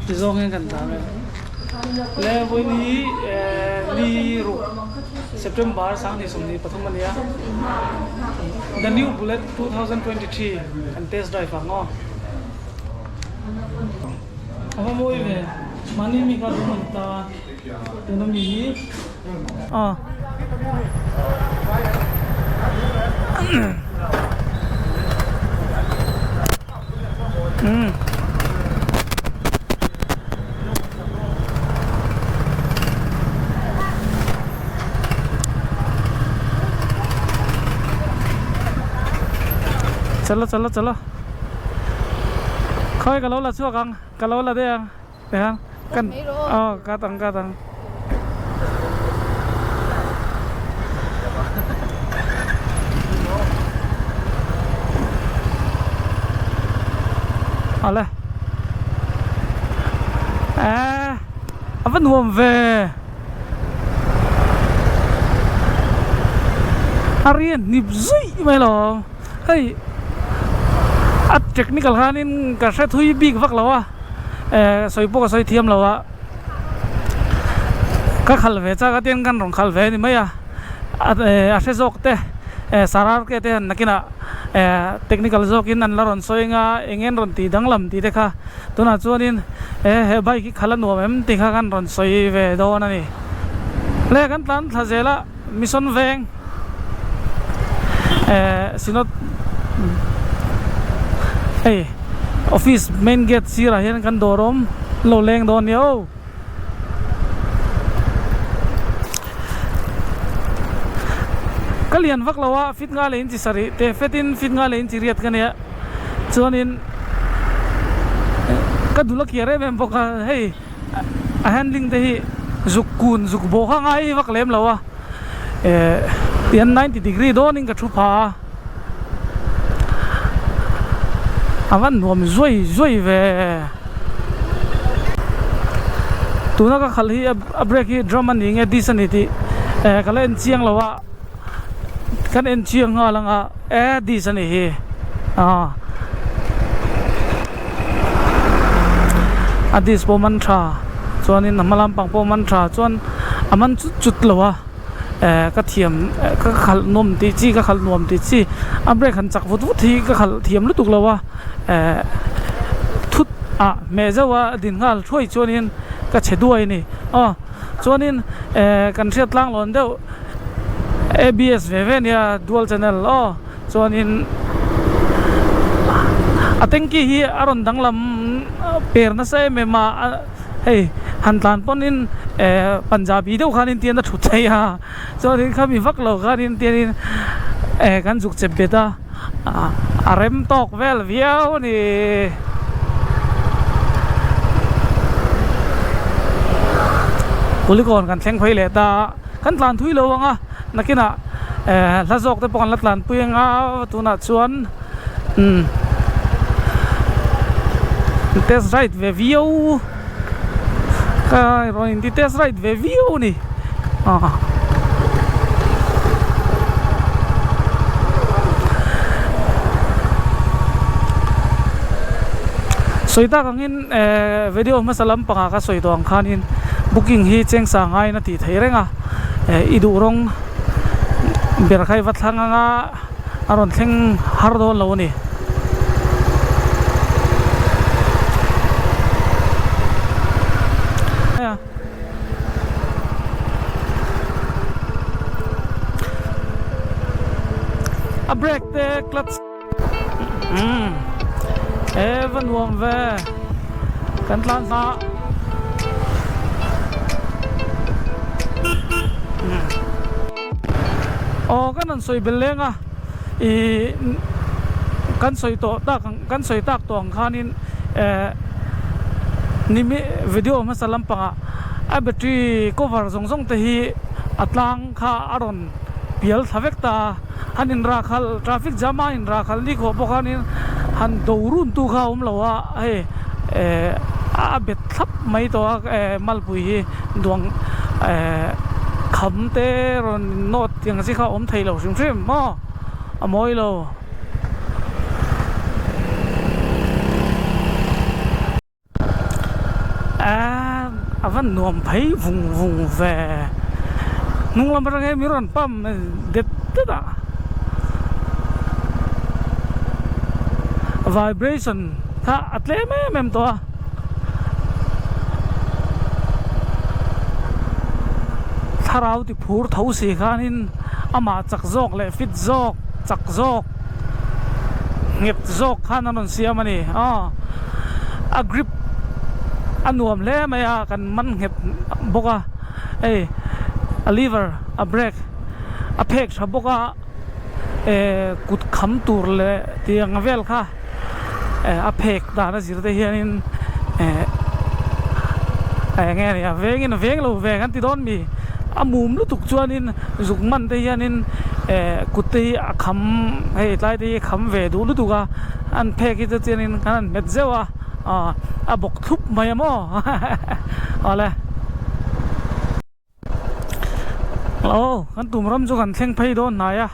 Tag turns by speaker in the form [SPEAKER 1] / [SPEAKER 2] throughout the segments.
[SPEAKER 1] ที่ซองให้กันตามแล้ววันนี้ลีรุSeptember สังที่สมนี้ปฐมวันนี้ The New Bullet 2023 and test drive ฟังอ๋อเอามาโวยเลยมันนี่มีการรู้มันตาตัวน้ำมีอ๋อचलो khơi cả lâu là xua căng cả lâu là đây à để không cần cá tăng lên vẫn huồm về Arian nịp dụi mày lò hey technical hanin ka se thui big vak lawa soipo ka soi thiam lawa ka khalve cha ka ten kan rong khalve ni maya a se jok te sarar ke te nakina technical jok in an laron soinga engen ron ti danglam ti te kha tuna chuanin he bai ki khalan no mem ti kha kan ron soi ve do na ni le kan tlan thajela mission veng sinot hey office main gate sira hian kan dorom lo leng don yo kalian vak lawa fit nga lein chi sari te fetin fit nga lein chi riat kan ya chuanin ka dulak yare mem boka hey a handling te hi zukun zukbo kha ngai vak lem lawa tian 90 degree doning ka thupa avan nuam zoi về tu na ka khali a break hi drum an ning e disanity kala en chiang lawa kan en chiang nga langa disani hi adis po mantra chuanin hmalam pang po mantra chuan aman chut lawa ka thiam ka khal nom ti chi ka khal nom ti chi a break han chak vut thi ka khal thiam lutuk lawa thut me zawa din ngal thoi chuanin ka cheduai ni chuanin kan riat lang lon deuh ABS ve nia dual channel chuanin atengki hi aron danglam per na sai me ma hey han tlan ponin Punjabi deuh khanin tian da thut thei ha chuanin khami vak lo khanin tianin kan juk chep beta arem tok vel viau ni polygon kan thleng phei le ta kan tlan thui lo anga nakina la jok te pon la tlan puenga tuna chuan test right ve viau ka roin di test right ve viau ni soita kangin video masalam panga ka soitong khanin booking hi chengsa ngai na ti theirenga idu rong ber khai wathanga nga aron thleng har do lo ni a break the clutch Evan nuông về cắn lan xa cái nan soi bel lenga kan soi to tak kan soi tak tong khanin nimi video ma salam panga a battery cover zong te hi atlang kha aron pial thavek ta hanin rakhal traffic jama in rakhal ni kho bokhanin han dorun tu kha lawa he a bet thap mai to malpui hi duang kham te ron not yang si kha om thei lo sim sim mo amoi lo avan nuam phei vung vung ve nung lam rang mi ron pam det da vibration tha atle mem to tharau ti phur thau si khanin ama chak jok le fit jok chak jok ngep jok khan anon siamani a grip anuam le maya kan man ngep boka a lever a brake a phek boka kut kham tur le tiang vel kha a phek da na zir te hianin nghe ni veng lo ve kan ti don mi amum lu tuk chuanin zukman te hianin kutte a kham hei tlai te kham ve du lu tuka an phek hi te chianin kan met zewa a bok thup mai mo ole lo kan tum ram chu kan thleng phei don na ya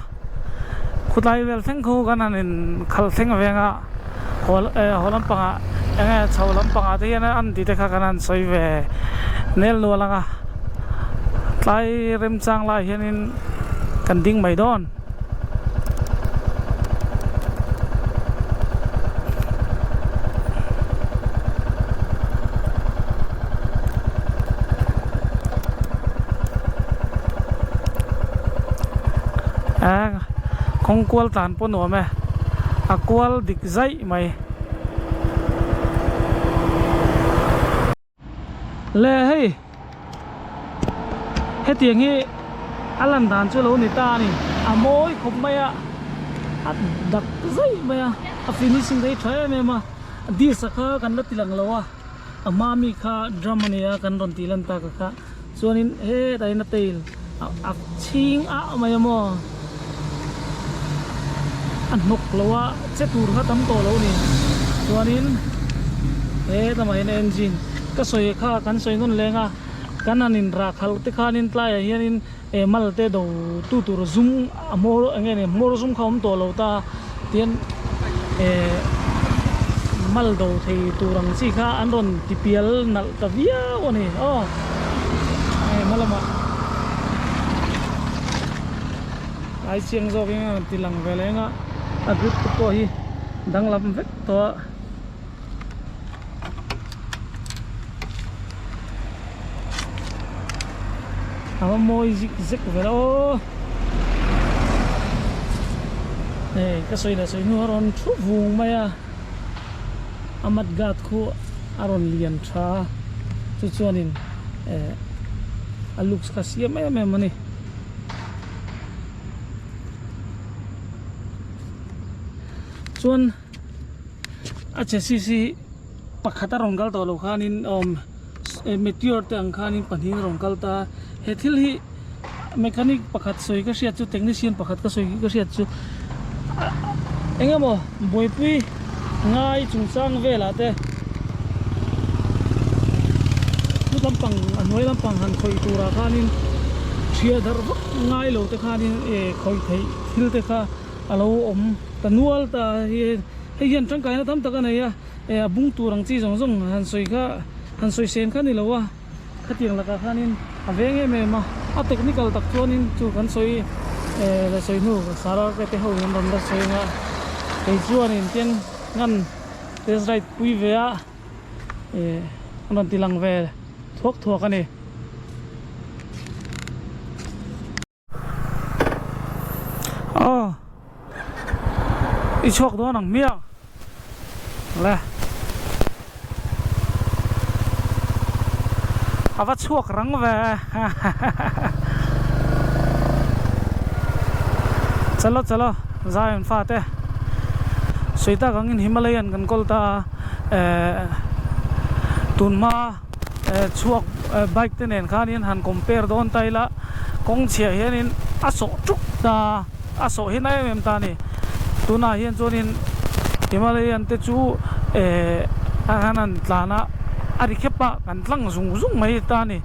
[SPEAKER 1] khutlai vel thleng khu kan anin khal thleng venga holam panga enge chholam panga te hian an ti te kha kan an soi ve nel lo langa tlai rem chang lai hianin kan ding mai don không qual tàn pon no me a qual dik zai mai le he tiang hi alan dan chu lo ni ta ni a moi khop mai a dak zai mai a finishing dei thai me ma di sakha kan la tilang lawa a mami kha dramania kan ron tilan ta ka chuanin he dai na tail a ching a mai mo an nok lawa che tur kha tam to lo ni chuanin tamai na engine ka soi kha kan soi non lenga kan anin ra khal te khanin tlai hianin mal te do tu tur zoom amor ange ne mor zoom khom to lo ta tian mal do thei turang chi kha an ron tipial nal ta via oni malama ai chiang zo ge tilang velenga a grip to hi danglam vek to ama moi zik velo ka soi nu ron thu vung maya amat gat khu aron lian tha chu chuanin a looks ka sia maya me mani chuan a chassis pakhata rongal to lo khanin meteor te ang khanin panhin rongal ta he thil hi mechanic pakhat soi ka siat chu technician pakhat ka soi ka siat chu engemaw boipui ngai chungchang vela te tu lampang anoi lampang han khoi tura khanin thia dar ngai lo te khanin khoi thei thil te kha alo om tanual ta hian tangkai na tam taka nei a bung turang chi jong jong han soi sen kha ni lowa khatiang laka khanin avenge me ma a technical tak chuanin chu kan soi la soi nu sara ke te ho ngam ram da soi nga te chuanin tian ngan test right pui ve a anon tilang ve thok ani i chok do nang miang le ava chuak rang ve chalo zain fa te soita gangin Himalayan kan kolta tunma chuak bike te nen khanin han compare don taila kong chia hianin aso truk ta aso hinai mem ta ni tuna hian chuanin Himalayan te chu hanan tlana ari khepa kan tlang zung mai ta ni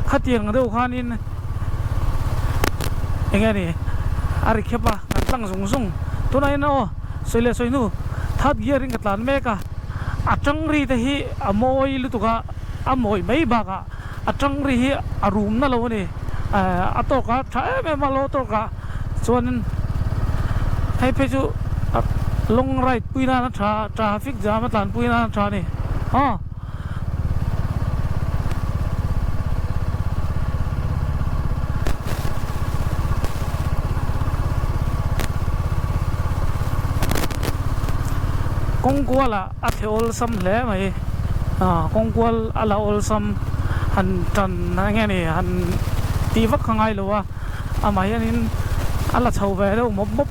[SPEAKER 1] khatiang deuh khanin engani ari khepa kan tlang zung tuna ina soile soinu that gearing ka tlan me ka atang ri te hi amoi lutuka amoi mai ba ka จังรีอารุมนั่นเราเนี่ยอัตโตกะใช้ไม่มาโลโตกะส่วนให้เพจูลงไรปุยนาชาทราฟิกจามาตันปุยนาชานี่อ๋อกงกัวละอัฐอลซัมเล่ไหมกงกัวละอลซัมหันจันนั่นไงนี่หันตีวักข้างไงหรือว่าอามายันนินอะไรชาวเวรมบ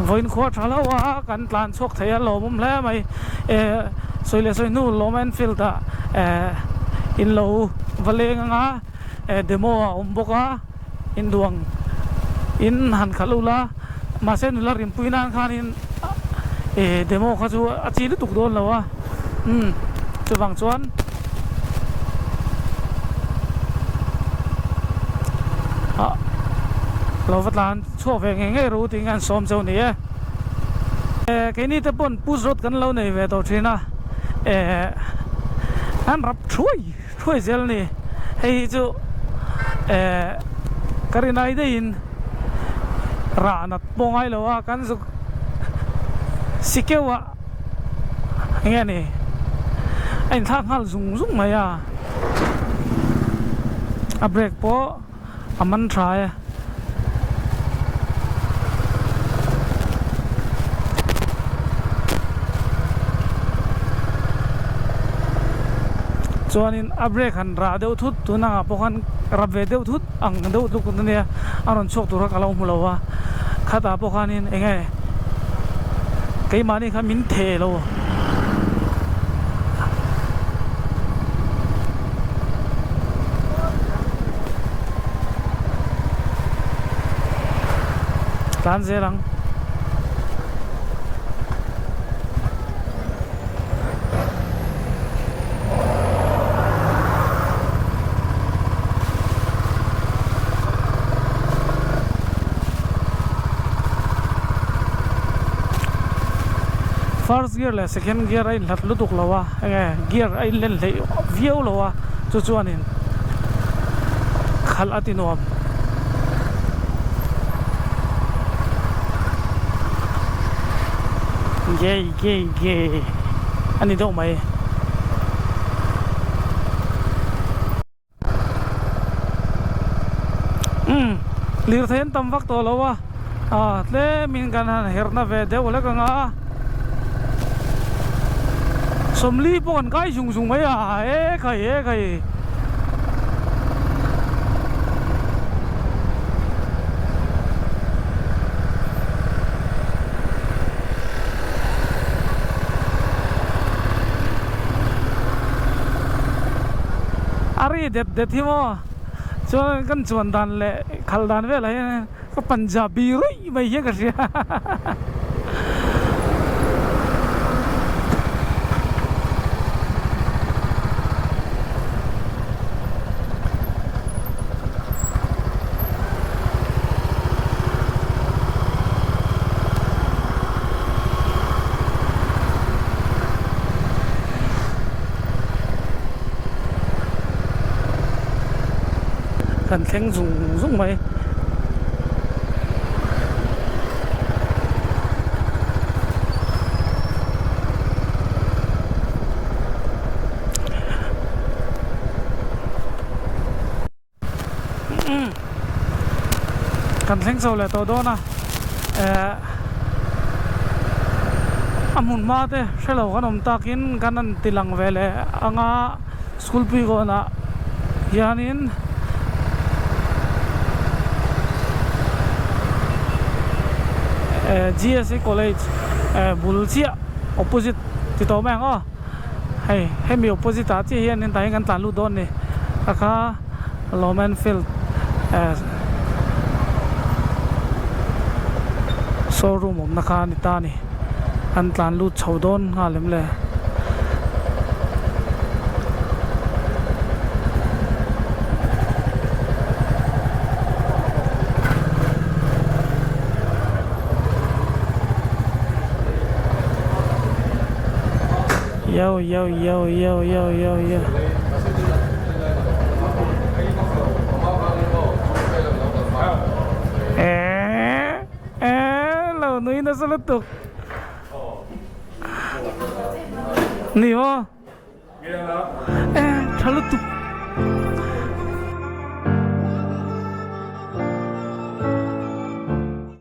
[SPEAKER 1] วันขวดชาลว่ากันตลาดชกเทียนลมแล้วไหมสวยเลยสวยนู่นลมแอนฟิลต์อินโลวัลเลงะเดโมบกะอินดวงอินหันขลุละมาเส้นละริมปุยนานขานินเดโมเขาจะอาชีพตุกโดนแล้ววะจะบางส่วนเราวัดลานชั่วเพลงง่ายรู้ถึงการซ้อมเจ้านี่แค่นี้แต่ปนปูสรถกันเราในเวททีนะอันรับช่วยเจลนี่ให้จูการินายได้ยินร้านนัดบงไงแล้วว่ากันสุสิเกวะอย่างเงี้ยนี่ไอ้ทางหัลซุ่งมาอ่ะอับเบรกโปอามันทรายส่วนนี้อับเบรกหันราเดียวทุดตัวน่ะพวกหันรับเวเดียวทุดอังเดียวทุกคนเนี่ยอารมณ์โชคตัวรักเราหมดแล้วว่าข้าตาพวกหันนี่เองไงไกมานี่ข้ามินเทแล้วร้านเซรังfirst gear เลย second gear ไอ้หลัดลุตุกแล้ววะไอ้ gear ไอ้เล่นเลยเวียวแล้ววะจู่ๆนี่ขัลอัติโนมเย่อันนี้ดูไหมลีร์เทนตั้มวักตัวแล้ววะเล่มินกันเฮร์นาเวเดวแล้วกันสมลีปกันใกล้สูงไหมใครอารีเด็ดที่ว่าชวนกันชวนดันเลยขัลดันเวลาเนี่ยก็ปัญจาบีรุ่ยไม่เยอะกันสิกันแข็งสูงไหมกันแข็งโซเลยตัวโดนนะอามุนมาเต้เชลล์ขนมตากินกันนั่นติลังเวลอ่างสกูลปีก่อนนะยานินGSA College Bulcia opposite ติดต่อแม่งให้มี opposite ที่เฮียนินไทยกันตาลูดอนนี่ราคาโรแมนฟิลด์โชว์รูมผมราคานิตานี่อันตาลูดชาวดอนหาเล่มเลย Yo, yo, yo, yo, yo, yo, yo. Lâu nuôi nó sẽ lật tục. Nỉ mo? Lật tục.